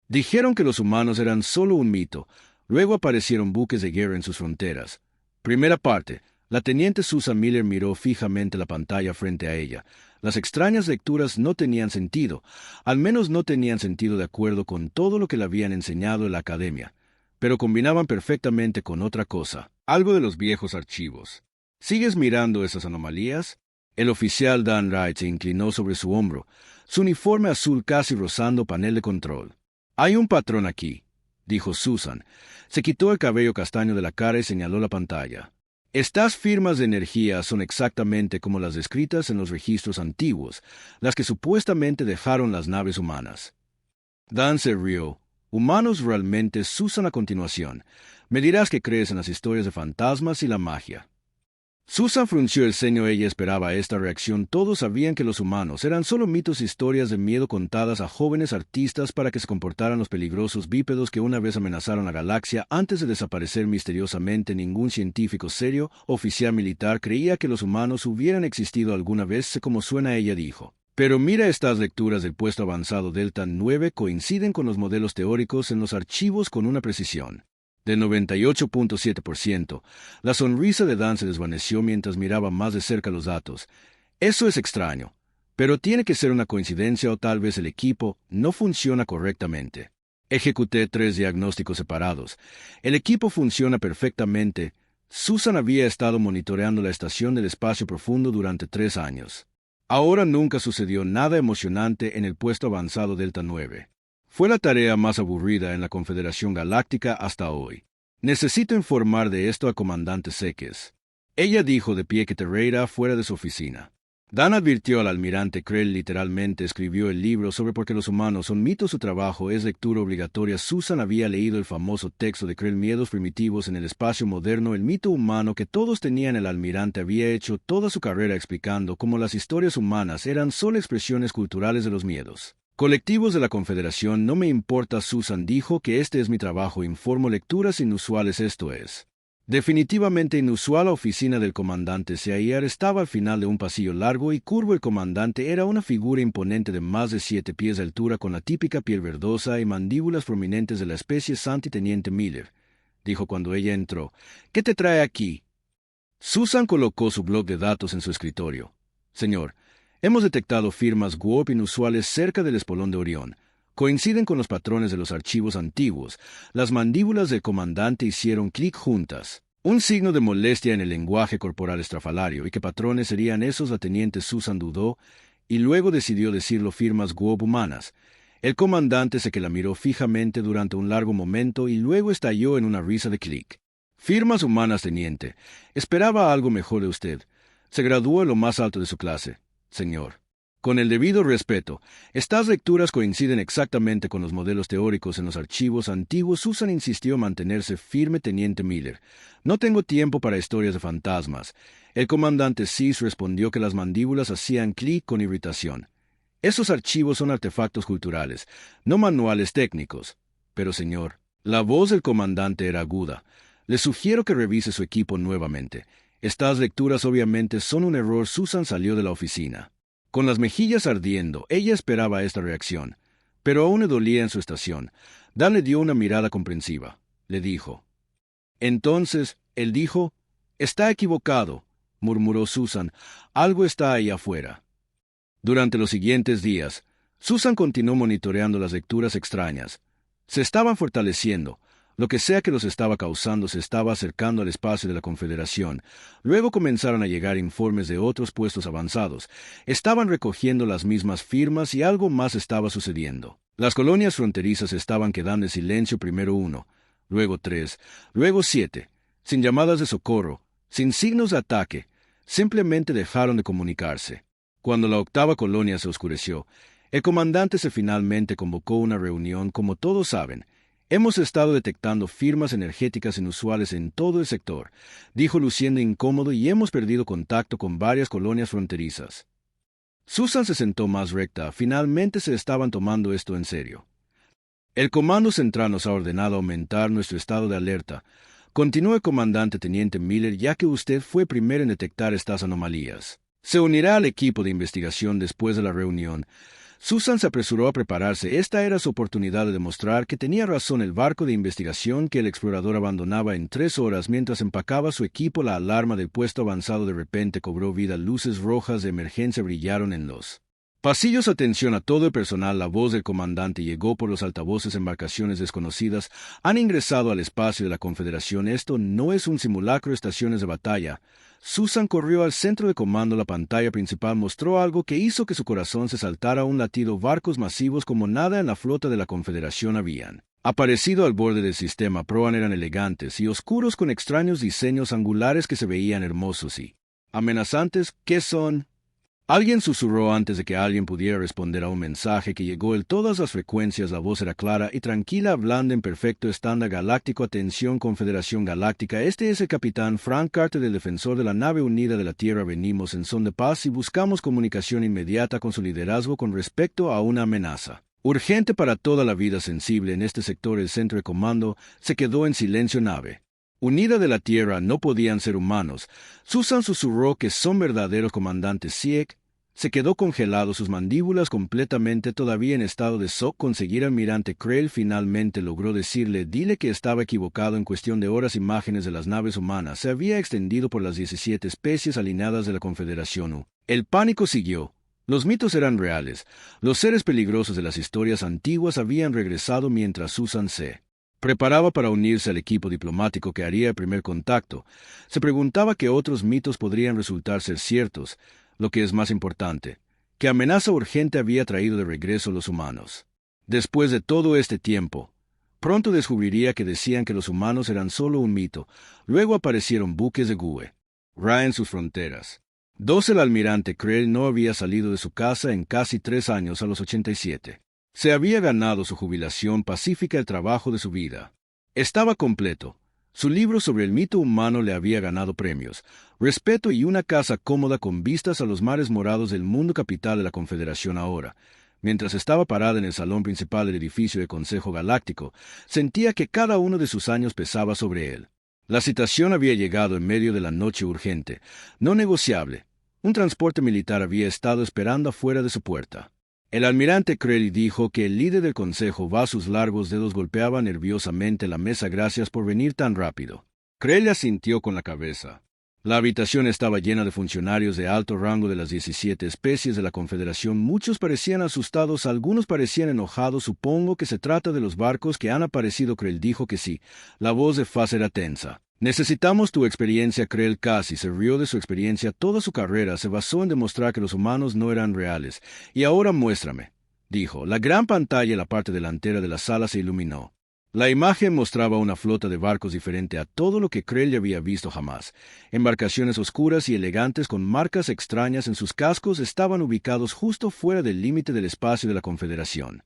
Dijeron que los humanos eran solo un mito. Luego aparecieron buques de guerra en sus fronteras. Primera parte. La teniente Susan Miller miró fijamente la pantalla frente a ella. Las extrañas lecturas no tenían sentido, al menos no tenían sentido de acuerdo con todo lo que le habían enseñado en la academia, pero combinaban perfectamente con otra cosa, algo de los viejos archivos. ¿Sigues mirando esas anomalías? El oficial Dan Wright se inclinó sobre su hombro, su uniforme azul casi rozando panel de control. Hay un patrón aquí, dijo Susan. Se quitó el cabello castaño de la cara y señaló la pantalla. Estas firmas de energía son exactamente como las descritas en los registros antiguos, las que supuestamente dejaron las naves humanas. Dan se rió. Humanos realmente, Susan, a continuación. Me dirás que crees en las historias de fantasmas y la magia. Susan frunció el ceño. Ella esperaba esta reacción. Todos sabían que los humanos eran solo mitos e historias de miedo contadas a jóvenes artistas para que se comportaran los peligrosos bípedos que una vez amenazaron la galaxia antes de desaparecer misteriosamente. Ningún científico serio, oficial militar, creía que los humanos hubieran existido alguna vez, como suena, ella dijo. Pero mira, estas lecturas del puesto avanzado Delta 9 coinciden con los modelos teóricos en los archivos con una precisión del 98.7%. La sonrisa de Dan se desvaneció mientras miraba más de cerca los datos. Eso es extraño, pero tiene que ser una coincidencia o tal vez el equipo no funciona correctamente. Ejecuté 3 diagnósticos separados. El equipo funciona perfectamente. Susan había estado monitoreando la estación del espacio profundo durante 3 años. Ahora nunca sucedió nada emocionante en el puesto avanzado Delta 9. Fue la tarea más aburrida en la Confederación Galáctica hasta hoy. Necesito informar de esto al comandante Seques. Ella dijo de pie que Terreira fuera de su oficina. Dan advirtió al almirante Krell. Literalmente escribió el libro sobre por qué los humanos son mitos. Su trabajo es lectura obligatoria. Susan había leído el famoso texto de Krell, Miedos primitivos en el espacio moderno, el mito humano que todos tenían. El almirante había hecho toda su carrera explicando cómo las historias humanas eran solo expresiones culturales de los miedos colectivos de la Confederación. No me importa, Susan dijo, que este es mi trabajo. Informo lecturas inusuales. Esto es definitivamente inusual. La oficina del comandante Seair estaba al final de un pasillo largo y curvo. El comandante era una figura imponente de más de 7 pies de altura, con la típica piel verdosa y mandíbulas prominentes de la especie Santi. Teniente Miller, dijo cuando ella entró, ¿qué te trae aquí? Susan colocó su bloc de datos en su escritorio. Señor, hemos detectado firmas warp inusuales cerca del espolón de Orión. Coinciden con los patrones de los archivos antiguos. Las mandíbulas del comandante hicieron clic juntas. Un signo de molestia en el lenguaje corporal estrafalario. ¿Y qué patrones serían esos? La teniente Susan dudó y luego decidió decirlo: firmas warp humanas. El comandante se que la miró fijamente durante un largo momento y luego estalló en una risa de clic. Firmas humanas, teniente. Esperaba algo mejor de usted. Se graduó en lo más alto de su clase, señor. Con el debido respeto, estas lecturas coinciden exactamente con los modelos teóricos en los archivos antiguos. Susan insistió en mantenerse firme. Teniente Miller, no tengo tiempo para historias de fantasmas. El comandante Cis respondió que las mandíbulas hacían clic con irritación. Esos archivos son artefactos culturales, no manuales técnicos. Pero, señor, la voz del comandante era aguda. Le sugiero que revise su equipo nuevamente. Estas lecturas obviamente son un error. Susan salió de la oficina con las mejillas ardiendo. Ella esperaba esta reacción, pero aún le dolía en su estación. Dan le dio una mirada comprensiva. Le dijo. Entonces, él dijo, «Está equivocado», murmuró Susan. «Algo está ahí afuera». Durante los siguientes días, Susan continuó monitoreando las lecturas extrañas. Se estaban fortaleciendo. Lo que sea que los estaba causando se estaba acercando al espacio de la Confederación. Luego comenzaron a llegar informes de otros puestos avanzados. Estaban recogiendo las mismas firmas y algo más estaba sucediendo. Las colonias fronterizas estaban quedando en silencio. Primero 1, luego 3, luego 7, sin llamadas de socorro, sin signos de ataque. Simplemente dejaron de comunicarse. Cuando la 8ª colonia se oscureció, el comandante finalmente convocó una reunión. Como todos saben, hemos estado detectando firmas energéticas inusuales en todo el sector, dijo luciendo incómodo, y hemos perdido contacto con varias colonias fronterizas. Susan se sentó más recta. Finalmente se estaban tomando esto en serio. El Comando Central nos ha ordenado aumentar nuestro estado de alerta. Continuó el comandante Teniente Miller, ya que usted fue primero en detectar estas anomalías. Se unirá al equipo de investigación después de la reunión. Susan se apresuró a prepararse. Esta era su oportunidad de demostrar que tenía razón el barco de investigación que el explorador abandonaba en 3 horas mientras empacaba su equipo. La alarma del puesto avanzado de repente cobró vida. Luces rojas de emergencia brillaron en los pasillos. Atención a todo el personal. La voz del comandante llegó por los altavoces. Embarcaciones desconocidas han ingresado al espacio de la Confederación. Esto no es un simulacro. Estaciones de batalla. Susan corrió al centro de comando. La pantalla principal mostró algo que hizo que su corazón se saltara un latido. Barcos masivos como nada en la flota de la Confederación habían aparecido al borde del sistema. Proan eran elegantes y oscuros con extraños diseños angulares que se veían hermosos y amenazantes. ¿Qué son? Alguien susurró antes de que alguien pudiera responder a un mensaje que llegó en todas las frecuencias. La voz era clara y tranquila, hablando en perfecto estándar galáctico. Atención, Confederación Galáctica. Este es el capitán Frank Carter, del defensor de la nave unida de la Tierra. Venimos en son de paz y buscamos comunicación inmediata con su liderazgo con respecto a una amenaza urgente para toda la vida sensible en este sector. El centro de comando se quedó en silencio. Nave unida de la Tierra no podían ser humanos. Susan susurró que son verdaderos. Comandante Sieg se quedó congelado, sus mandíbulas completamente todavía en estado de shock. Conseguir almirante Krell finalmente logró decirle: dile que estaba equivocado. En cuestión de horas, imágenes de las naves humanas se había extendido por las 17 especies alineadas de la Confederación U. El pánico siguió. Los mitos eran reales. Los seres peligrosos de las historias antiguas habían regresado. Mientras Susan se preparaba para unirse al equipo diplomático que haría el primer contacto, se preguntaba qué otros mitos podrían resultar ser ciertos. Lo que es más importante, ¿qué amenaza urgente había traído de regreso a los humanos? Después de todo este tiempo, pronto descubriría que decían que los humanos eran solo un mito. Luego aparecieron buques de GUE. Ra en sus fronteras. El almirante Krell no había salido de su casa en casi 3 años. A los 87. Se había ganado su jubilación pacífica, el trabajo de su vida. Estaba completo. Su libro sobre el mito humano le había ganado premios, respeto y una casa cómoda con vistas a los mares morados del mundo capital de la Confederación. Ahora, mientras estaba parada en el salón principal del edificio del Consejo Galáctico, sentía que cada uno de sus años pesaba sobre él. La citación había llegado en medio de la noche urgente, no negociable. Un transporte militar había estado esperando afuera de su puerta. El almirante Krell dijo que el líder del consejo, sus largos dedos golpeaba nerviosamente la mesa. Gracias por venir tan rápido. Krell asintió con la cabeza. La habitación estaba llena de funcionarios de alto rango de las 17 especies de la Confederación. Muchos parecían asustados, algunos parecían enojados. Supongo que se trata de los barcos que han aparecido. Krell dijo que sí. La voz de Faz era tensa. Necesitamos tu experiencia. Krell casi se rió de su experiencia. Toda su carrera se basó en demostrar que los humanos no eran reales. Y ahora muéstrame, dijo. La gran pantalla en la parte delantera de la sala se iluminó. La imagen mostraba una flota de barcos diferente a todo lo que Krell había visto jamás. Embarcaciones oscuras y elegantes con marcas extrañas en sus cascos estaban ubicados justo fuera del límite del espacio de la Confederación.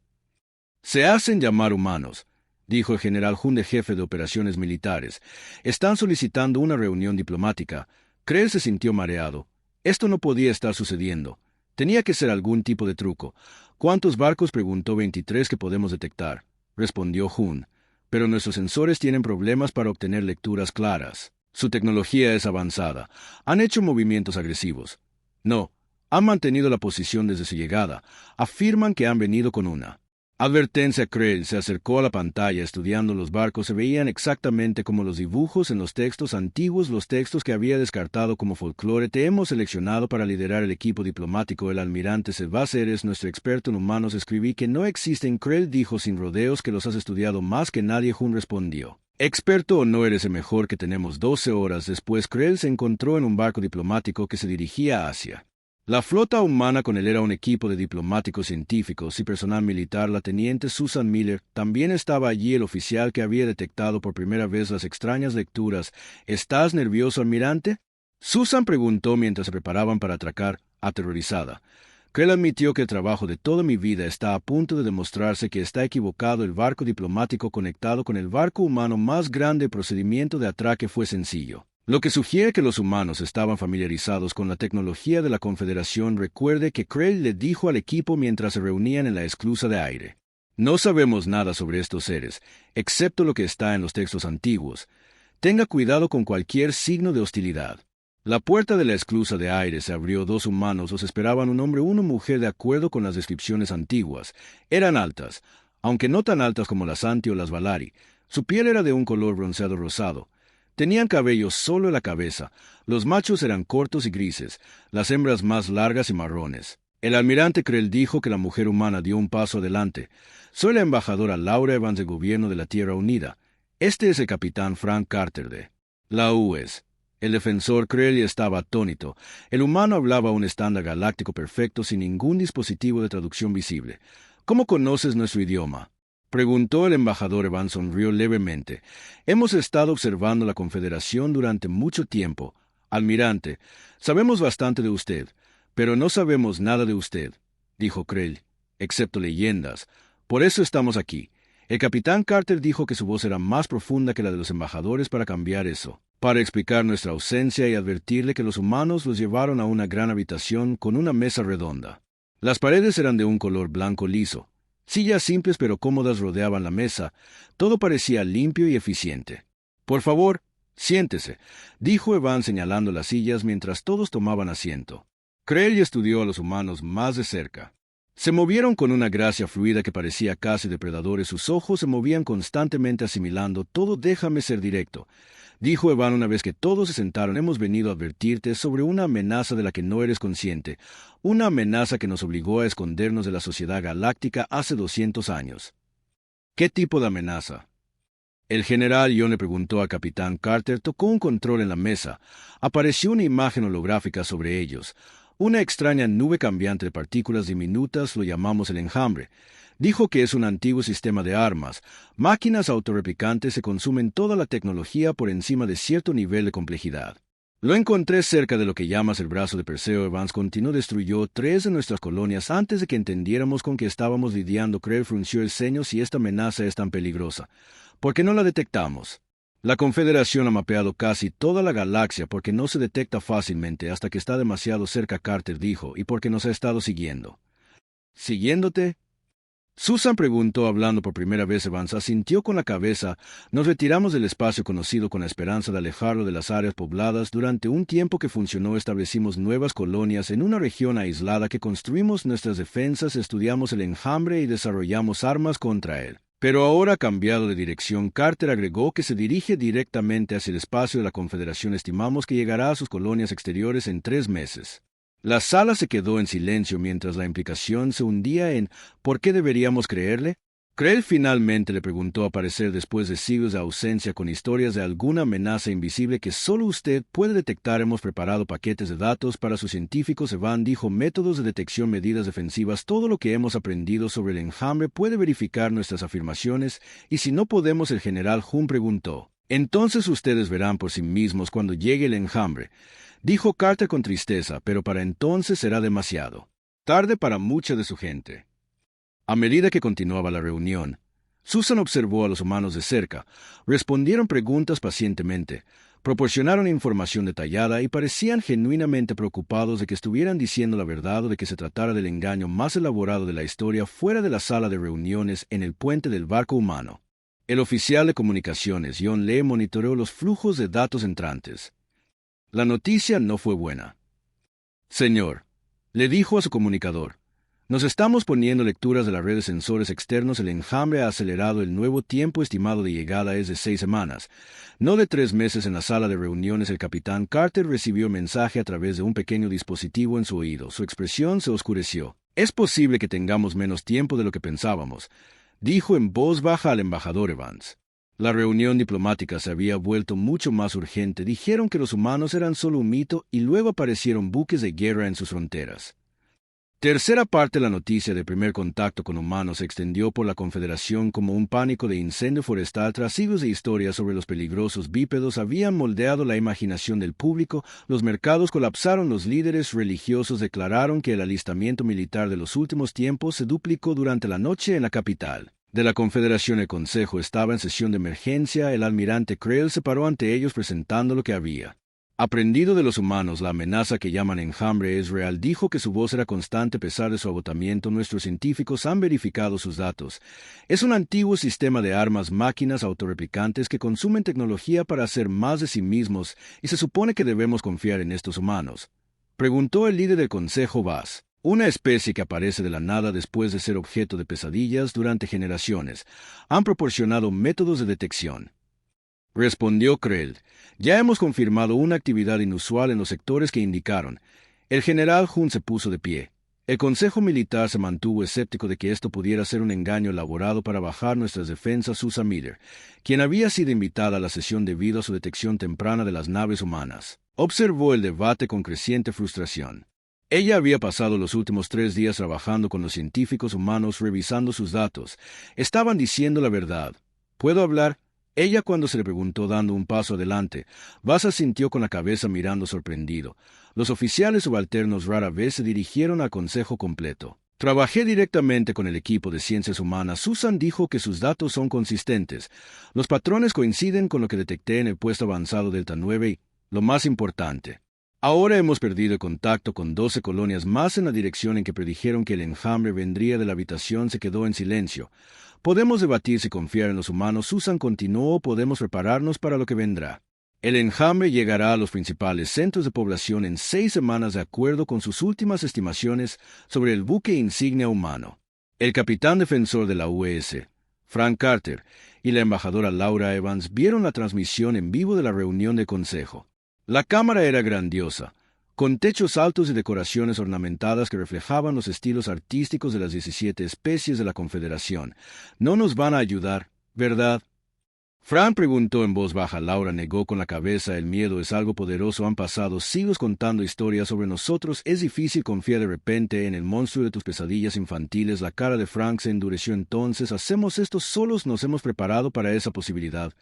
Se hacen llamar humanos, dijo el general Hunde, jefe de operaciones militares. Están solicitando una reunión diplomática. Krell se sintió mareado. Esto no podía estar sucediendo. Tenía que ser algún tipo de truco. ¿Cuántos barcos? Preguntó. 23 que podemos detectar, respondió Hun. Pero nuestros sensores tienen problemas para obtener lecturas claras. Su tecnología es avanzada. Han hecho movimientos agresivos. No, han mantenido la posición desde su llegada. Afirman que han venido con una advertencia. Krell se acercó a la pantalla estudiando los barcos. Se veían exactamente como los dibujos en los textos antiguos, los textos que había descartado como folclore. Te hemos seleccionado para liderar el equipo diplomático. El almirante Sebas, eres nuestro experto en humanos. Escribí que no existen. Krell dijo sin rodeos que los has estudiado más que nadie. Hun respondió: experto o no, eres el mejor que tenemos. 12 horas después, Krell se encontró en un barco diplomático que se dirigía hacia la flota humana. Con él era un equipo de diplomáticos, científicos y personal militar. La teniente Susan Miller. También estaba allí el oficial que había detectado por primera vez las extrañas lecturas. ¿Estás nervioso, almirante?, Susan preguntó mientras se preparaban para atracar, aterrorizada. Krell admitió que el trabajo de toda mi vida está a punto de demostrarse que está equivocado. El barco diplomático conectado con el barco humano más grande. El procedimiento de atraque fue sencillo, lo que sugiere que los humanos estaban familiarizados con la tecnología de la Confederación. Recuerde que Krell le dijo al equipo mientras se reunían en la esclusa de aire: no sabemos nada sobre estos seres, excepto lo que está en los textos antiguos. Tenga cuidado con cualquier signo de hostilidad. La puerta de la esclusa de aire se abrió. 2 humanos los esperaban, un hombre y una mujer de acuerdo con las descripciones antiguas. Eran altas, aunque no tan altas como las Anti o las Valari. Su piel era de un color bronceado rosado. Tenían cabello solo en la cabeza. Los machos eran cortos y grises, las hembras más largas y marrones. El almirante Krell dijo que la mujer humana dio un paso adelante. Soy la embajadora Laura Evans del Gobierno de la Tierra Unida. Este es el capitán Frank Carter de la US. El defensor Krell estaba atónito. El humano hablaba un estándar galáctico perfecto sin ningún dispositivo de traducción visible. ¿Cómo conoces nuestro idioma?, preguntó el embajador. Evans sonrió levemente. Hemos estado observando la Confederación durante mucho tiempo. Almirante, sabemos bastante de usted, pero no sabemos nada de usted, dijo Krell, excepto leyendas. Por eso estamos aquí. El capitán Carter dijo que su voz era más profunda que la de los embajadores para cambiar eso, para explicar nuestra ausencia y advertirle que los humanos los llevaron a una gran habitación con una mesa redonda. Las paredes eran de un color blanco liso. Sillas simples pero cómodas rodeaban la mesa. Todo parecía limpio y eficiente. Por favor, siéntese, dijo Evans señalando las sillas mientras todos tomaban asiento. Krell estudió a los humanos más de cerca. Se movieron con una gracia fluida que parecía casi depredadores. Sus ojos se movían constantemente asimilando todo. Déjame ser directo, dijo Evans una vez que todos se sentaron. Hemos venido a advertirte sobre una amenaza de la que no eres consciente, una amenaza que nos obligó a escondernos de la sociedad galáctica hace 200 años. ¿Qué tipo de amenaza? El general John le preguntó al capitán Carter. Tocó un control en la mesa. Apareció una imagen holográfica sobre ellos. Una extraña nube cambiante de partículas diminutas. Lo llamamos el enjambre. Dijo que es un antiguo sistema de armas. Máquinas autorreplicantes que consumen toda la tecnología por encima de cierto nivel de complejidad. Lo encontré cerca de lo que llamas el brazo de Perseo. Evans continuó. Destruyó 3 de nuestras colonias antes de que entendiéramos con qué estábamos lidiando. Krell frunció el ceño. Si esta amenaza es tan peligrosa, ¿por qué no la detectamos? La Confederación ha mapeado casi toda la galaxia porque no se detecta fácilmente hasta que está demasiado cerca, Carter dijo, y porque nos ha estado siguiendo. ¿Siguiéndote? Susan preguntó, hablando por primera vez. Evans asintió con la cabeza. Nos retiramos del espacio conocido con la esperanza de alejarlo de las áreas pobladas. Durante un tiempo que funcionó, establecimos nuevas colonias en una región aislada que construimos nuestras defensas, estudiamos el enjambre y desarrollamos armas contra él. Pero ahora ha cambiado de dirección. Carter agregó que se dirige directamente hacia el espacio de la Confederación. Estimamos que llegará a sus colonias exteriores en 3 meses. La sala se quedó en silencio mientras la implicación se hundía en ¿por qué deberíamos creerle? Krell finalmente le preguntó, a parecer después de siglos de ausencia, con historias de alguna amenaza invisible que solo usted puede detectar. Hemos preparado paquetes de datos para sus científicos. Evans dijo, métodos de detección, medidas defensivas. Todo lo que hemos aprendido sobre el enjambre puede verificar nuestras afirmaciones. Y si no podemos, el general Hume preguntó. Entonces ustedes verán por sí mismos cuando llegue el enjambre, dijo Carter con tristeza, pero para entonces será demasiado tarde para mucha de su gente. A medida que continuaba la reunión, Susan observó a los humanos de cerca. Respondieron preguntas pacientemente, proporcionaron información detallada y parecían genuinamente preocupados de que estuvieran diciendo la verdad o de que se tratara del engaño más elaborado de la historia. Fuera de la sala de reuniones, en el puente del barco humano, el oficial de comunicaciones, John Lee, monitoreó los flujos de datos entrantes. La noticia no fue buena. Señor, le dijo a su comunicador, nos estamos poniendo lecturas de la red de sensores externos. El enjambre ha acelerado. El nuevo tiempo estimado de llegada es de 6 semanas, no de 3 meses. En la sala de reuniones, el capitán Carter recibió mensaje a través de un pequeño dispositivo en su oído. Su expresión se oscureció. Es posible que tengamos menos tiempo de lo que pensábamos, dijo en voz baja al embajador Evans. La reunión diplomática se había vuelto mucho más urgente. Dijeron que los humanos eran solo un mito y luego aparecieron buques de guerra en sus fronteras. Tercera parte. La noticia de primer contacto con humanos se extendió por la Confederación como un pánico de incendio forestal. Tras siglos de historia sobre los peligrosos bípedos habían moldeado la imaginación del público. Los mercados colapsaron. Los líderes religiosos declararon que el alistamiento militar de los últimos tiempos se duplicó durante la noche en la capital de la Confederación. El Consejo estaba en sesión de emergencia. El almirante Krell se paró ante ellos presentando lo que había Aprendido de los humanos la amenaza que llaman enjambre es real, dijo que su voz era constante a pesar de su agotamiento. Nuestros científicos han verificado sus datos. Es un antiguo sistema de armas, máquinas autorreplicantes que consumen tecnología para hacer más de sí mismos, y se supone que debemos confiar en estos humanos. Preguntó el líder del Consejo Vaz. Una especie que aparece de la nada después de ser objeto de pesadillas durante generaciones. Han proporcionado métodos de detección. Respondió Krell. Ya hemos confirmado una actividad inusual en los sectores que indicaron. El general Hun se puso de pie. El Consejo Militar se mantuvo escéptico de que esto pudiera ser un engaño elaborado para bajar nuestras defensas. Susan Miller, quien había sido invitada a la sesión debido a su detección temprana de las naves humanas, observó el debate con creciente frustración. Ella había pasado los últimos 3 días trabajando con los científicos humanos revisando sus datos. Estaban diciendo la verdad. ¿Puedo hablar? Ella cuando se le preguntó dando un paso adelante, Vaz asintió con la cabeza mirando sorprendido. Los oficiales subalternos rara vez se dirigieron al consejo completo. Trabajé directamente con el equipo de ciencias humanas. Susan dijo que sus datos son consistentes. Los patrones coinciden con lo que detecté en el puesto avanzado Delta 9 y, lo más importante, ahora hemos perdido el contacto con 12 colonias más en la dirección en que predijeron que el enjambre vendría de la habitación. Se quedó en silencio. Podemos debatir si confiar en los humanos, Susan continuó, o podemos prepararnos para lo que vendrá. El enjambre llegará a los principales centros de población en 6 semanas de acuerdo con sus últimas estimaciones sobre el buque insignia humano. El capitán defensor de la US, Frank Carter, y la embajadora Laura Evans vieron la transmisión en vivo de la reunión de consejo. La cámara era grandiosa, con techos altos y decoraciones ornamentadas que reflejaban los estilos artísticos de las 17 especies de la Confederación. No nos van a ayudar, ¿verdad? Frank preguntó en voz baja. Laura negó con la cabeza. El miedo es algo poderoso. Han pasado siglos contando historias sobre nosotros. Es difícil confiar de repente en el monstruo de tus pesadillas infantiles. La cara de Frank se endureció. Entonces, ¿hacemos esto solos? Nos hemos preparado para esa posibilidad.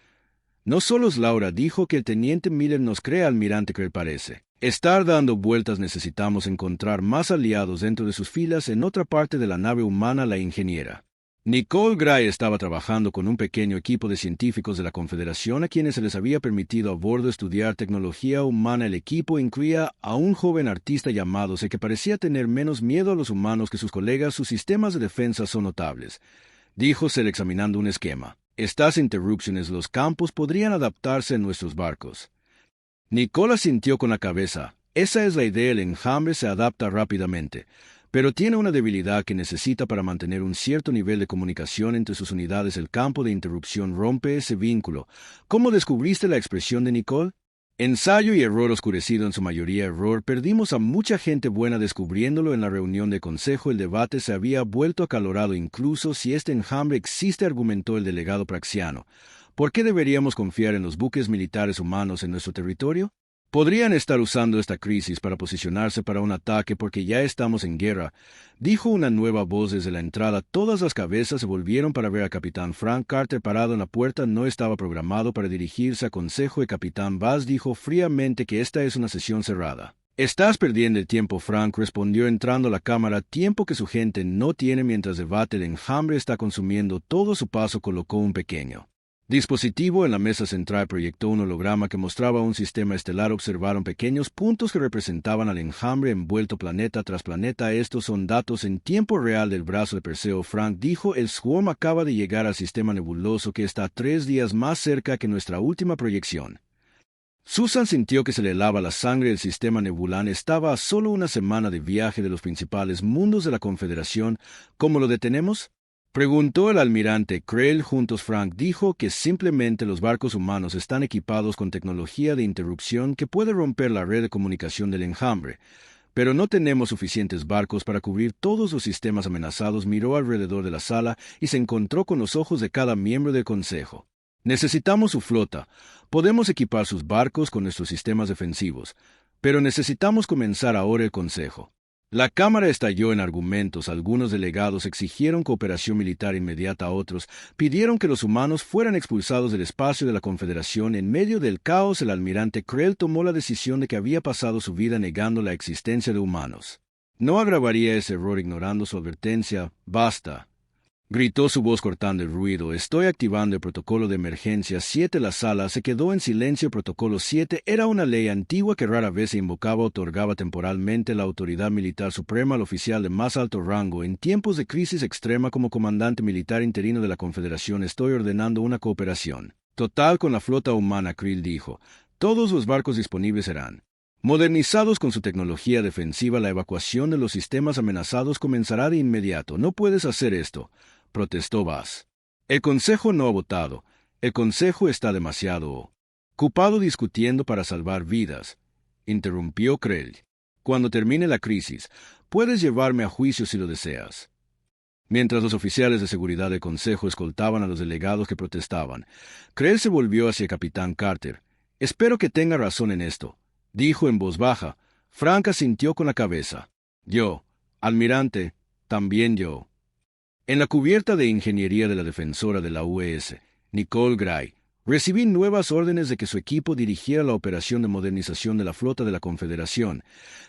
No solos. Laura dijo que el teniente Miller nos cree, almirante Krell parece estar dando vueltas. Necesitamos encontrar más aliados dentro de sus filas. En otra parte de la nave humana, la ingeniera Nicole Gray estaba trabajando con un pequeño equipo de científicos de la Confederación a quienes se les había permitido a bordo estudiar tecnología humana. El equipo incluía a un joven artista llamado C que parecía tener menos miedo a los humanos que sus colegas. Sus sistemas de defensa son notables, dijo Ser examinando un esquema. Estas interrupciones los campos podrían adaptarse en nuestros barcos. Nicole asintió con la cabeza. Esa es la idea. El enjambre se adapta rápidamente, pero tiene una debilidad que necesita para mantener un cierto nivel de comunicación entre sus unidades. El campo de interrupción rompe ese vínculo. ¿Cómo descubriste la expresión de Nicole? Ensayo y error oscurecido, en su mayoría error. Perdimos a mucha gente buena descubriéndolo en la reunión de consejo. El debate se había vuelto acalorado. Incluso si este enjambre existe, argumentó el delegado praxiano. ¿Por qué deberíamos confiar en los buques militares humanos en nuestro territorio? Podrían estar usando esta crisis para posicionarse para un ataque porque ya estamos en guerra, dijo una nueva voz desde la entrada. Todas las cabezas se volvieron para ver al capitán Frank Carter parado en la puerta. No estaba programado para dirigirse a consejo. El capitán Vaz dijo fríamente que esta es una sesión cerrada. Estás perdiendo el tiempo, Frank respondió entrando a la cámara. Tiempo que su gente no tiene mientras debate. El enjambre está consumiendo todo su paso. Colocó un pequeño dispositivo en la mesa central. Proyectó un holograma que mostraba un sistema estelar. Observaron pequeños puntos que representaban al enjambre envuelto planeta tras planeta. Estos son datos en tiempo real del brazo de Perseo. Frank dijo, el Swarm acaba de llegar al sistema nebuloso que está 3 días más cerca que nuestra última proyección. Susan sintió que se le helaba la sangre. El sistema Nebulan estaba a solo una semana de viaje de los principales mundos de la Confederación. ¿Cómo lo detenemos?, preguntó el almirante Krell. Juntos, Frank dijo que simplemente los barcos humanos están equipados con tecnología de interrupción que puede romper la red de comunicación del enjambre, pero no tenemos suficientes barcos para cubrir todos los sistemas amenazados. Miró alrededor de la sala y se encontró con los ojos de cada miembro del consejo. Necesitamos su flota. Podemos equipar sus barcos con nuestros sistemas defensivos, pero necesitamos comenzar ahora el consejo. La Cámara estalló en argumentos. Algunos delegados exigieron cooperación militar inmediata. Otros pidieron que los humanos fueran expulsados del espacio de la Confederación. En medio del caos, el almirante Krell tomó la decisión de que había pasado su vida negando la existencia de humanos. No agravaría ese error ignorando su advertencia. Basta. Gritó su voz cortando el ruido. Estoy activando el protocolo de emergencia 7. La sala se quedó en silencio. Protocolo 7 era una ley antigua que rara vez se invocaba. Otorgaba temporalmente la autoridad militar suprema al oficial de más alto rango. En tiempos de crisis extrema, como comandante militar interino de la Confederación, estoy ordenando una cooperación total con la flota humana, Krill dijo. Todos los barcos disponibles serán modernizados con su tecnología defensiva. La evacuación de los sistemas amenazados comenzará de inmediato. No puedes hacer esto, protestó Bass. El Consejo no ha votado. El Consejo está demasiado ocupado discutiendo para salvar vidas, interrumpió Krell. Cuando termine la crisis, puedes llevarme a juicio si lo deseas. Mientras los oficiales de seguridad del Consejo escoltaban a los delegados que protestaban, Krell se volvió hacia el capitán Carter. Espero que tenga razón en esto, dijo en voz baja. Frank asintió con la cabeza. Yo, almirante, también yo. En la cubierta de ingeniería de la defensora de la UES, Nicole Gray, recibí nuevas órdenes de que su equipo dirigiera la operación de modernización de la flota de la Confederación.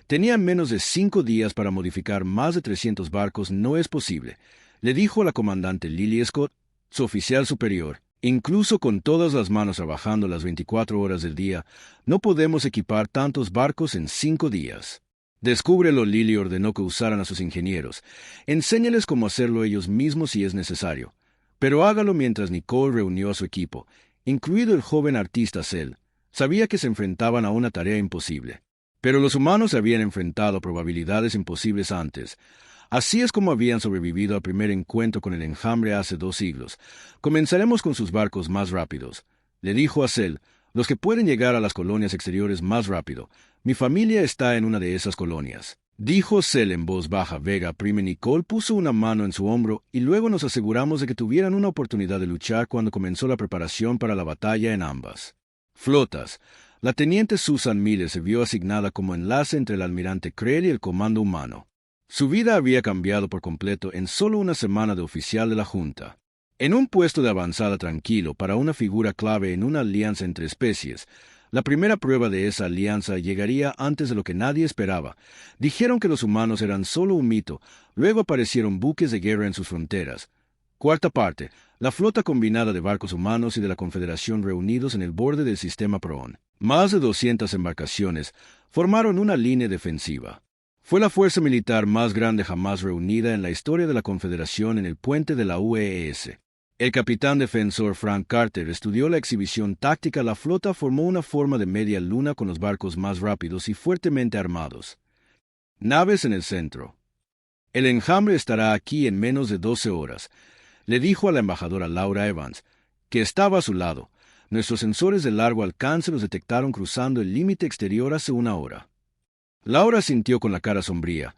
Tenía menos de 5 días para modificar más de 300 barcos. No es posible, le dijo a la comandante Lily Scott, su oficial superior. Incluso con todas las manos trabajando las 24 horas del día, no podemos equipar tantos barcos en 5 días. Descúbrelo, Lily ordenó que usaran a sus ingenieros. Enséñales cómo hacerlo ellos mismos si es necesario. Pero hágalo mientras Nicole reunió a su equipo, incluido el joven artista Cell. Sabía que se enfrentaban a una tarea imposible. Pero los humanos se habían enfrentado a probabilidades imposibles antes. Así es como habían sobrevivido al primer encuentro con el enjambre hace 2 siglos. Comenzaremos con sus barcos más rápidos, le dijo a Cell, los que pueden llegar a las colonias exteriores más rápido. Mi familia está en una de esas colonias, dijo Cell en voz baja. Vega Prime. Nicole puso una mano en su hombro y luego nos aseguramos de que tuvieran una oportunidad de luchar cuando comenzó la preparación para la batalla en ambas flotas. La teniente Susan Miller se vio asignada como enlace entre el almirante Krell y el comando humano. Su vida había cambiado por completo en solo una semana de oficial de la Junta. En un puesto de avanzada tranquilo para una figura clave en una alianza entre especies, la primera prueba de esa alianza llegaría antes de lo que nadie esperaba. Dijeron que los humanos eran solo un mito, luego aparecieron buques de guerra en sus fronteras. Cuarta parte, la flota combinada de barcos humanos y de la Confederación reunidos en el borde del sistema Proon. Más de 200 embarcaciones formaron una línea defensiva. Fue la fuerza militar más grande jamás reunida en la historia de la Confederación en el puente de la UES. El capitán defensor Frank Carter estudió la exhibición táctica. La flota formó una forma de media luna con los barcos más rápidos y fuertemente armados. Naves en el centro. El enjambre estará aquí en menos de 12 horas, le dijo a la embajadora Laura Evans, que estaba a su lado. Nuestros sensores de largo alcance los detectaron cruzando el límite exterior hace 1 hora. Laura sintió con la cara sombría.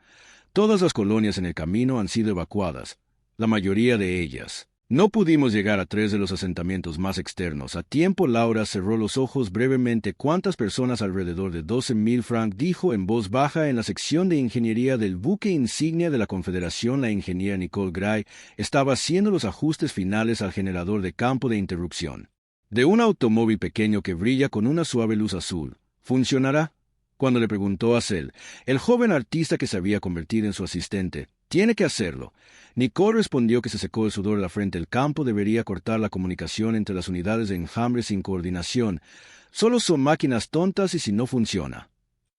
Todas las colonias en el camino han sido evacuadas, la mayoría de ellas. No pudimos llegar a 3 de los asentamientos más externos a tiempo. Laura cerró los ojos brevemente. ¿Cuántas personas? Alrededor de 12,000. Frank dijo en voz baja. En la sección de ingeniería del buque insignia de la Confederación, la ingeniera Nicole Gray estaba haciendo los ajustes finales al generador de campo de interrupción de un automóvil pequeño que brilla con una suave luz azul. ¿Funcionará? Cuando le preguntó a Cell, el joven artista que se había convertido en su asistente, tiene que hacerlo. Nicole respondió que se secó el sudor de la frente. El campo debería cortar la comunicación entre las unidades de enjambre sin coordinación. Solo son máquinas tontas y si no funciona.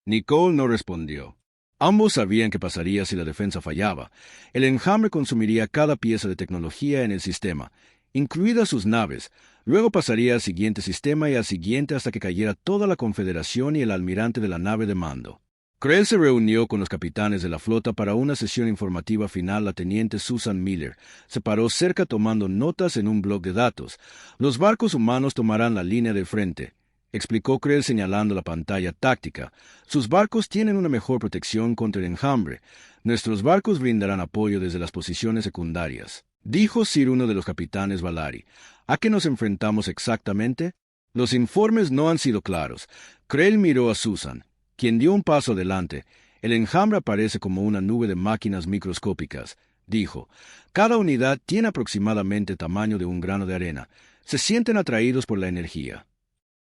Nicole no respondió. Ambos sabían qué pasaría si la defensa fallaba. El enjambre consumiría cada pieza de tecnología en el sistema, incluidas sus naves. Luego pasaría al siguiente sistema y al siguiente hasta que cayera toda la Confederación y el almirante de la nave de mando. Krell se reunió con los capitanes de la flota para una sesión informativa final. La teniente Susan Miller se paró cerca tomando notas en un bloc de datos. Los barcos humanos tomarán la línea del frente, explicó Krell señalando la pantalla táctica. Sus barcos tienen una mejor protección contra el enjambre. Nuestros barcos brindarán apoyo desde las posiciones secundarias, dijo Sir, uno de los capitanes Valari. ¿A qué nos enfrentamos exactamente? Los informes no han sido claros. Krell miró a Susan, quien dio un paso adelante. El enjambre aparece como una nube de máquinas microscópicas, dijo. Cada unidad tiene aproximadamente el tamaño de un grano de arena. Se sienten atraídos por la energía.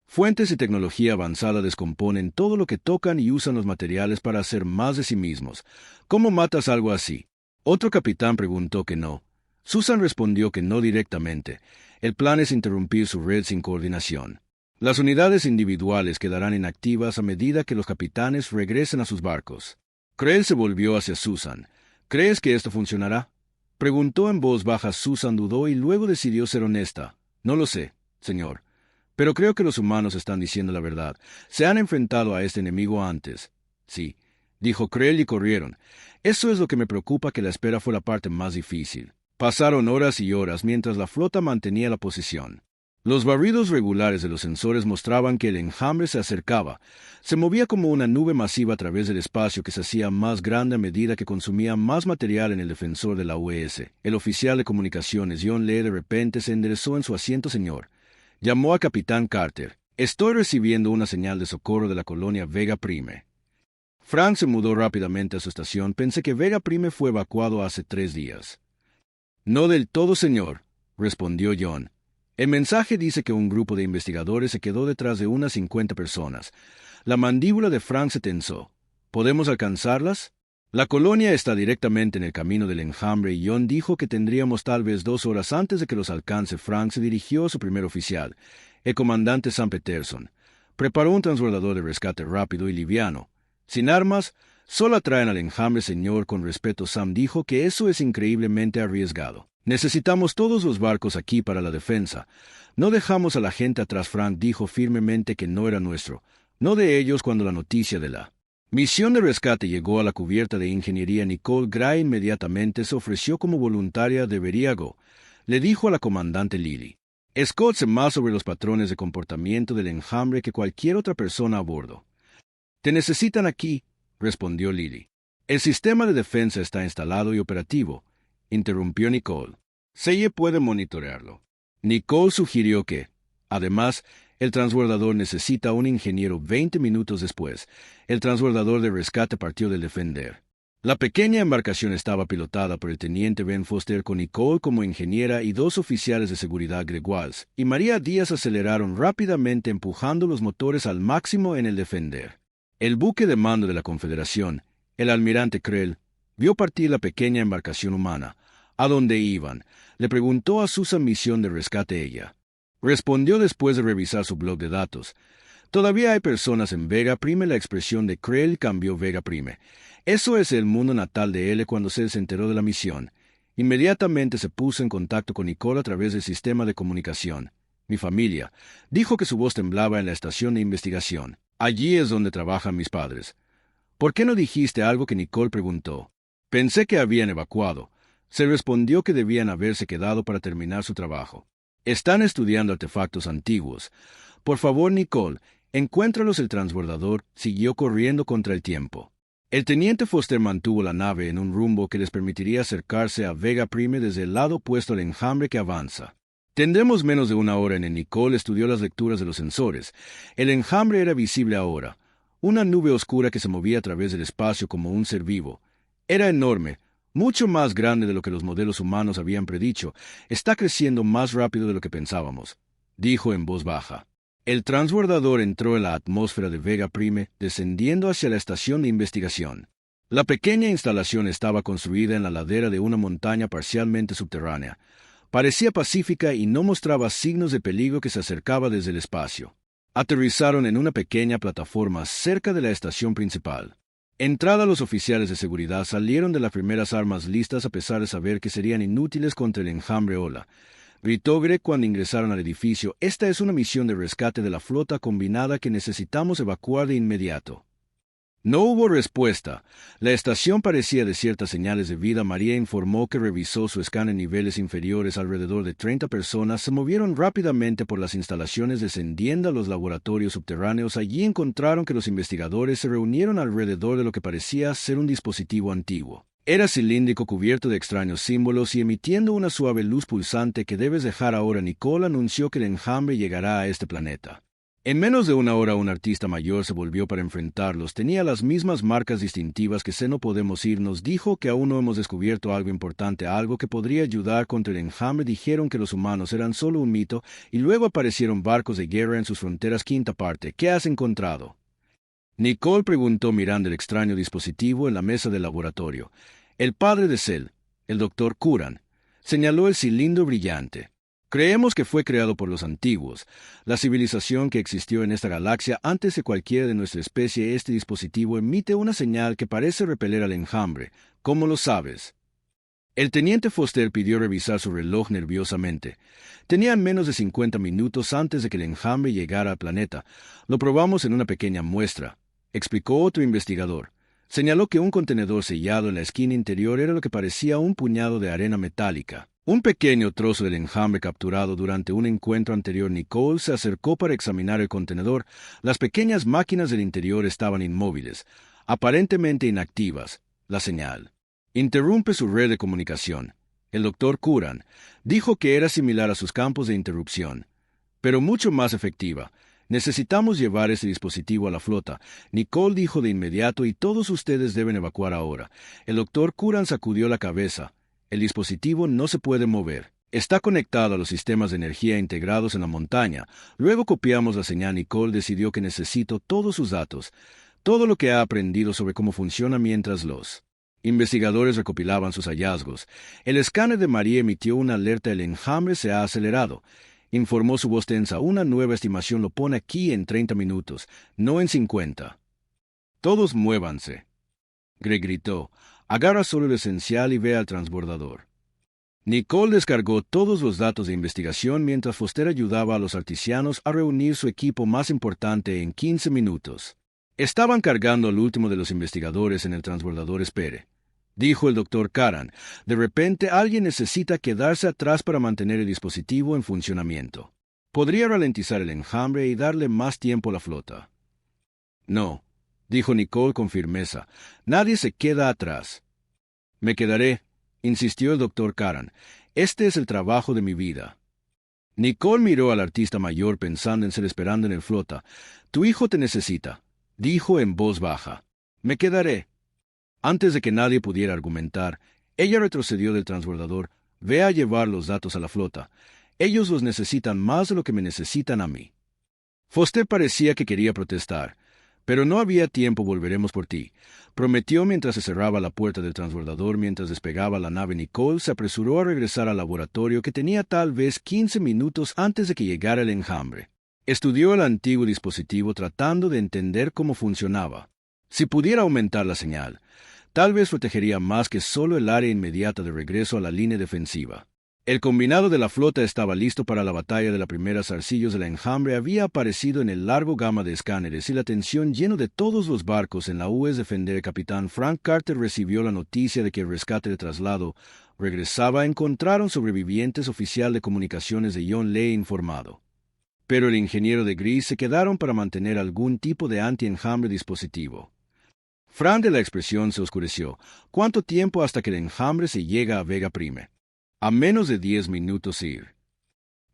Fuentes y tecnología avanzada descomponen todo lo que tocan y usan los materiales para hacer más de sí mismos. ¿Cómo matas algo así? Otro capitán preguntó que no. Susan respondió que no directamente. El plan es interrumpir su red sin coordinación. Las unidades individuales quedarán inactivas a medida que los capitanes regresen a sus barcos. Creel se volvió hacia Susan. ¿Crees que esto funcionará? Preguntó en voz baja. Susan dudó y luego decidió ser honesta. No lo sé, señor. Pero creo que los humanos están diciendo la verdad. Se han enfrentado a este enemigo antes. Sí, dijo Creel y corrieron. Eso es lo que me preocupa, que la espera fue la parte más difícil. Pasaron horas y horas mientras la flota mantenía la posición. Los barridos regulares de los sensores mostraban que el enjambre se acercaba. Se movía como una nube masiva a través del espacio, que se hacía más grande a medida que consumía más material en el defensor de la UES. El oficial de comunicaciones, John Lee, de repente se enderezó en su asiento. Señor, llamó a Capitán Carter. Estoy recibiendo una señal de socorro de la colonia Vega Prime. Frank se mudó rápidamente a su estación. Pensé que Vega Prime fue evacuado hace 3 días. No del todo, señor, respondió John. El mensaje dice que un grupo de investigadores se quedó detrás de unas 50 personas. La mandíbula de Frank se tensó. ¿Podemos alcanzarlas? La colonia está directamente en el camino del enjambre y John dijo que tendríamos tal vez 2 horas antes de que los alcance. Frank se dirigió a su primer oficial, el comandante Sam Peterson. Preparó un transbordador de rescate rápido y liviano. Sin armas, solo atraen al enjambre, señor. Con respeto, Sam dijo que eso es increíblemente arriesgado. Necesitamos todos los barcos aquí para la defensa. No dejamos a la gente atrás. Frank dijo firmemente que no era nuestro, no de ellos. Cuando la noticia de la misión de rescate llegó a la cubierta de ingeniería, Nicole Gray inmediatamente se ofreció como voluntaria. Debería go, le dijo a la comandante Lily. Scott se más sobre los patrones de comportamiento del enjambre que cualquier otra persona a bordo. Te necesitan aquí, respondió Lily. El sistema de defensa está instalado y operativo, interrumpió Nicole. Selle puede monitorearlo. Nicole sugirió que, además, el transbordador necesita un ingeniero. 20 minutos después, el transbordador de rescate partió del Defender. La pequeña embarcación estaba pilotada por el teniente Ben Foster, con Nicole como ingeniera y 2 oficiales de seguridad, Greg Walls y María Díaz. Aceleraron rápidamente, empujando los motores al máximo en el Defender. El buque de mando de la Confederación, el almirante Creel, vio partir la pequeña embarcación humana. ¿A dónde iban?, le preguntó a Susan. Misión de rescate, ella respondió después de revisar su blog de datos. Todavía hay personas en Vega Prime. La expresión de Creel cambió. Vega Prime. Eso es el mundo natal de él. Cuando se enteró de la misión, inmediatamente se puso en contacto con Nicole a través del sistema de comunicación. Mi familia, dijo, que su voz temblaba, en la estación de investigación. Allí es donde trabajan mis padres. ¿Por qué no dijiste algo?, que Nicole preguntó. Pensé que habían evacuado. Se respondió que debían haberse quedado para terminar su trabajo. Están estudiando artefactos antiguos. Por favor, Nicole, encuéntralos. El transbordador siguió corriendo contra el tiempo. El teniente Foster mantuvo la nave en un rumbo que les permitiría acercarse a Vega Prime desde el lado opuesto al enjambre que avanza. Tendremos menos de 1 hora en el. Nicole estudió las lecturas de los sensores. El enjambre era visible ahora, una nube oscura que se movía a través del espacio como un ser vivo. Era enorme, mucho más grande de lo que los modelos humanos habían predicho. Está creciendo más rápido de lo que pensábamos, dijo en voz baja. El transbordador entró en la atmósfera de Vega Prime, descendiendo hacia la estación de investigación. La pequeña instalación estaba construida en la ladera de una montaña parcialmente subterránea. Parecía pacífica y no mostraba signos de peligro que se acercaba desde el espacio. Aterrizaron en una pequeña plataforma cerca de la estación principal. Entrada, los oficiales de seguridad salieron de las primeras armas listas, a pesar de saber que serían inútiles contra el enjambre. Hola, gritó Greg cuando ingresaron al edificio. Esta es una misión de rescate de la flota combinada que necesitamos evacuar de inmediato. No hubo respuesta. La estación parecía desierta. Señales de vida. María informó que revisó su escáner. Niveles inferiores. Alrededor de 30 personas se movieron rápidamente por las instalaciones, descendiendo a los laboratorios subterráneos. Allí encontraron que los investigadores se reunieron alrededor de lo que parecía ser un dispositivo antiguo. Era cilíndrico, cubierto de extraños símbolos y emitiendo una suave luz pulsante. Que debes dejar ahora. Nicole anunció que el enjambre llegará a este planeta. En menos de 1 hora, un artista mayor se volvió para enfrentarlos. Tenía las mismas marcas distintivas que no podemos irnos. Dijo que aún no hemos descubierto algo importante, algo que podría ayudar contra el enjambre. Dijeron que los humanos eran solo un mito, y luego aparecieron barcos de guerra en sus fronteras. Quinta parte. ¿Qué has encontrado?, Nicole preguntó, mirando el extraño dispositivo en la mesa del laboratorio. El padre de Cell, el Dr. Curran, Señaló el cilindro brillante. Creemos que fue creado por los antiguos, la civilización que existió en esta galaxia antes de cualquiera de nuestra especie. Este dispositivo emite una señal que parece repeler al enjambre. ¿Cómo lo sabes? El teniente Foster pidió revisar su reloj nerviosamente. Tenían menos de 50 minutos antes de que el enjambre llegara al planeta. Lo probamos en una pequeña muestra, explicó otro investigador. Señaló que un contenedor sellado en la esquina interior era lo que parecía un puñado de arena metálica. Un pequeño trozo del enjambre capturado durante un encuentro anterior. Nicole se acercó para examinar el contenedor. Las pequeñas máquinas del interior estaban inmóviles, aparentemente inactivas. La señal interrumpe su red de comunicación. El doctor Curran dijo que era similar a sus campos de interrupción, pero mucho más efectiva. Necesitamos llevar ese dispositivo a la flota. Nicole dijo de inmediato, y todos ustedes deben evacuar ahora. El doctor Curran sacudió la cabeza. El dispositivo no se puede mover. Está conectado a los sistemas de energía integrados en la montaña. Luego copiamos la señal. Nicole decidió que necesito todos sus datos, todo lo que ha aprendido sobre cómo funciona mientras los investigadores recopilaban sus hallazgos. El escáner de María emitió una alerta. El enjambre se ha acelerado, informó su voz tensa. Una nueva estimación lo pone aquí en 30 minutos, no en 50. Todos muévanse. Greg gritó. Agarra solo lo esencial y ve al transbordador. Nicole descargó todos los datos de investigación mientras Foster ayudaba a los artesianos a reunir su equipo más importante en 15 minutos. Estaban cargando al último de los investigadores en el transbordador. Espere, dijo el doctor Curran. De repente alguien necesita quedarse atrás para mantener el dispositivo en funcionamiento. Podría ralentizar el enjambre y darle más tiempo a la flota. No, dijo Nicole con firmeza. Nadie se queda atrás. Me quedaré, insistió el doctor Curran. Este es el trabajo de mi vida. Nicole miró al artista mayor pensando en ser esperando en el flota. Tu hijo te necesita, dijo en voz baja. Me quedaré. Antes de que nadie pudiera argumentar, ella retrocedió del transbordador. Ve a llevar los datos a la flota. Ellos los necesitan más de lo que me necesitan a mí. Foster parecía que quería protestar, pero no había tiempo. Volveremos por ti, prometió mientras se cerraba la puerta del transbordador. Mientras despegaba la nave, Nicole se apresuró a regresar al laboratorio que tenía tal vez 15 minutos antes de que llegara el enjambre. Estudió el antiguo dispositivo tratando de entender cómo funcionaba. Si pudiera aumentar la señal, tal vez protegería más que solo el área inmediata de regreso a la línea defensiva. El combinado de la flota estaba listo para la batalla de la primera. Zarcillos del enjambre había aparecido en el largo gama de escáneres y la atención lleno de todos los barcos en la U.S. Defender. El capitán Frank Carter recibió la noticia de que el rescate de traslado regresaba. Encontraron sobrevivientes. Oficial de comunicaciones de John Lee informado. Pero el ingeniero de Gris se quedaron para mantener algún tipo de anti-enjambre dispositivo. Frank de la expresión se oscureció. ¿Cuánto tiempo hasta que el enjambre se llega a Vega Prime? A menos de 10 minutos, Sir.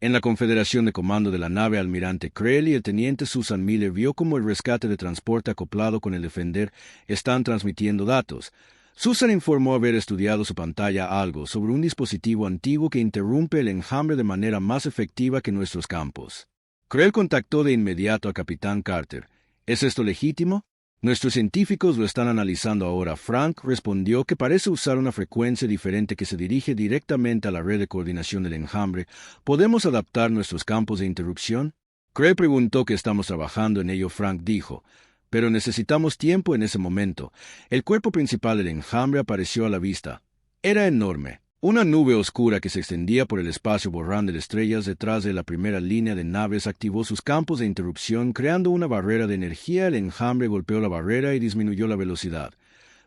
En la confederación de comando de la nave, almirante Creel y el teniente Susan Miller vio cómo el rescate de transporte acoplado con el Defender están transmitiendo datos. Susan informó haber estudiado su pantalla algo sobre un dispositivo antiguo que interrumpe el enjambre de manera más efectiva que nuestros campos. Creel contactó de inmediato al capitán Carter. ¿Es esto legítimo? Nuestros científicos lo están analizando ahora. Frank respondió que parece usar una frecuencia diferente que se dirige directamente a la red de coordinación del enjambre. ¿Podemos adaptar nuestros campos de interrupción? Creel preguntó que estamos trabajando en ello. Frank dijo, pero necesitamos tiempo. En ese momento, el cuerpo principal del enjambre apareció a la vista. Era enorme. Una nube oscura que se extendía por el espacio borrando de estrellas detrás de la primera línea de naves activó sus campos de interrupción, creando una barrera de energía. El enjambre golpeó la barrera y disminuyó la velocidad,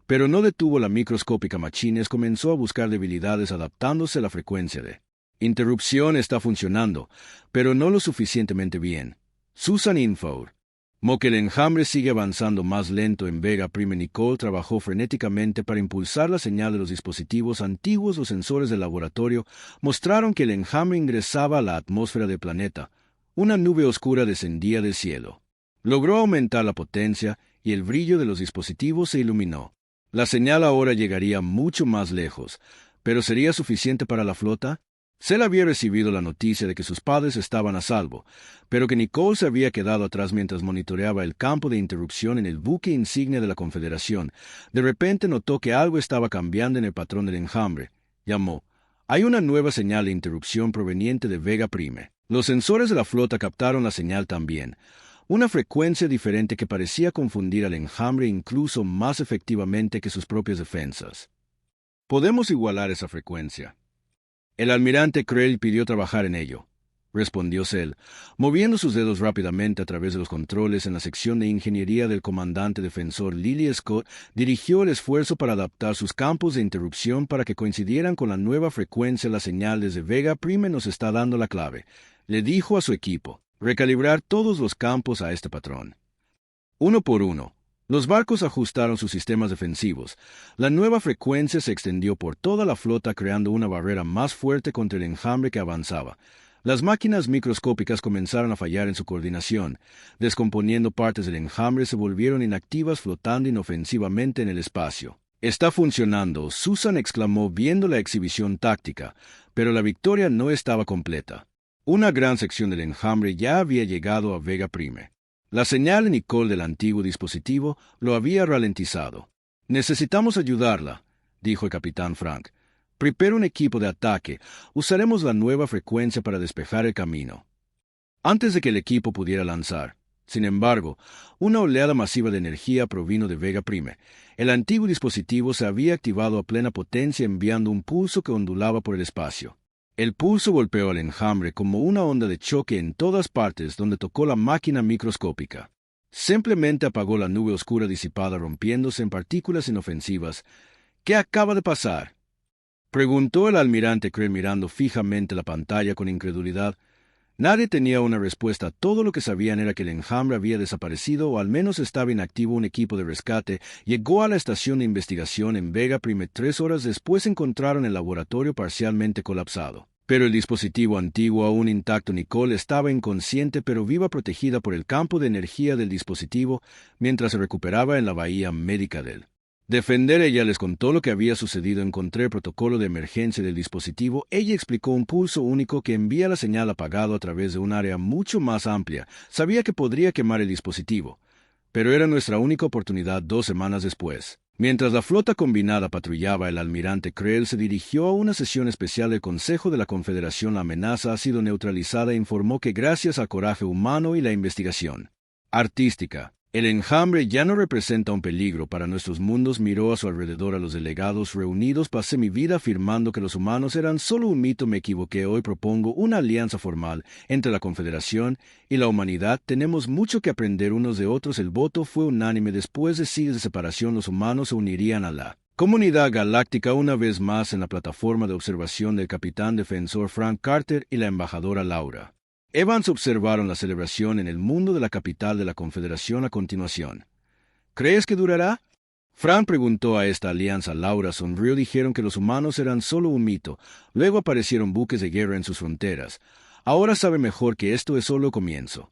pero no detuvo la microscópica Machines. Comenzó a buscar debilidades adaptándose a la frecuencia de interrupción. Está funcionando, pero no lo suficientemente bien. Susan Info. Que el enjambre sigue avanzando más lento en Vega Prime. Nicole trabajó frenéticamente para impulsar la señal de los dispositivos antiguos. Los sensores del laboratorio mostraron que el enjambre ingresaba a la atmósfera del planeta. Una nube oscura descendía del cielo. Logró aumentar la potencia y el brillo de los dispositivos se iluminó. La señal ahora llegaría mucho más lejos, pero ¿sería suficiente para la flota? Sel había recibido la noticia de que sus padres estaban a salvo, pero que Nicole se había quedado atrás mientras monitoreaba el campo de interrupción en el buque insignia de la Confederación. De repente notó que algo estaba cambiando en el patrón del enjambre. Llamó, Hay una nueva señal de interrupción proveniente de Vega Prime. Los sensores de la flota captaron la señal también, una frecuencia diferente que parecía confundir al enjambre incluso más efectivamente que sus propias defensas. Podemos igualar esa frecuencia. El almirante Krell pidió trabajar en ello, respondió Cell, moviendo sus dedos rápidamente a través de los controles en la sección de ingeniería del comandante defensor Lily Scott. Dirigió el esfuerzo para adaptar sus campos de interrupción para que coincidieran con la nueva frecuencia. La señal desde Vega Prime nos está dando la clave, le dijo a su equipo. Recalibrar todos los campos a este patrón. Uno por uno, los barcos ajustaron sus sistemas defensivos. La nueva frecuencia se extendió por toda la flota creando una barrera más fuerte contra el enjambre que avanzaba. Las máquinas microscópicas comenzaron a fallar en su coordinación. Descomponiendo partes del enjambre se volvieron inactivas flotando inofensivamente en el espacio. «Está funcionando», Susan exclamó viendo la exhibición táctica, pero la victoria no estaba completa. Una gran sección del enjambre ya había llegado a Vega Prime. La señal en Nicole del antiguo dispositivo lo había ralentizado. «Necesitamos ayudarla», dijo el capitán Frank. «Prepara un equipo de ataque. Usaremos la nueva frecuencia para despejar el camino». Antes de que el equipo pudiera lanzar, sin embargo, una oleada masiva de energía provino de Vega Prime. El antiguo dispositivo se había activado a plena potencia enviando un pulso que ondulaba por el espacio. El pulso golpeó al enjambre como una onda de choque en todas partes donde tocó la máquina microscópica. Simplemente apagó la nube oscura disipada rompiéndose en partículas inofensivas. «¿Qué acaba de pasar?», preguntó el almirante Krell mirando fijamente la pantalla con incredulidad. Nadie tenía una respuesta. Todo lo que sabían era que el enjambre había desaparecido o al menos estaba inactivo. Un equipo de rescate llegó a la estación de investigación en Vega Prime 3 horas después. Encontraron el laboratorio parcialmente colapsado. Pero el dispositivo antiguo aún intacto. Nicole estaba inconsciente pero viva, protegida por el campo de energía del dispositivo mientras se recuperaba en la bahía médica del Defender. Ella les contó lo que había sucedido. Encontré el protocolo de emergencia del dispositivo. Ella explicó un pulso único que envía la señal apagado a través de un área mucho más amplia. Sabía que podría quemar el dispositivo, pero era nuestra única oportunidad. 2 semanas después, mientras la flota combinada patrullaba, el almirante Krell se dirigió a una sesión especial del Consejo de la Confederación. La amenaza ha sido neutralizada e informó que gracias al coraje humano y la investigación artística, el enjambre ya no representa un peligro para nuestros mundos. Miró a su alrededor a los delegados reunidos. «Pasé mi vida afirmando que los humanos eran solo un mito. Me equivoqué. Hoy propongo una alianza formal entre la Confederación y la humanidad. Tenemos mucho que aprender unos de otros». El voto fue unánime. Después de siglos de separación, los humanos se unirían a la comunidad galáctica una vez más en la plataforma de observación del capitán defensor Frank Carter y la embajadora Laura Evans observaron la celebración en el mundo de la capital de la Confederación a continuación. «¿Crees que durará?», Frank preguntó a esta alianza. Laura sonrió. «Dijeron que los humanos eran solo un mito. Luego aparecieron buques de guerra en sus fronteras. Ahora sabe mejor que esto es solo comienzo».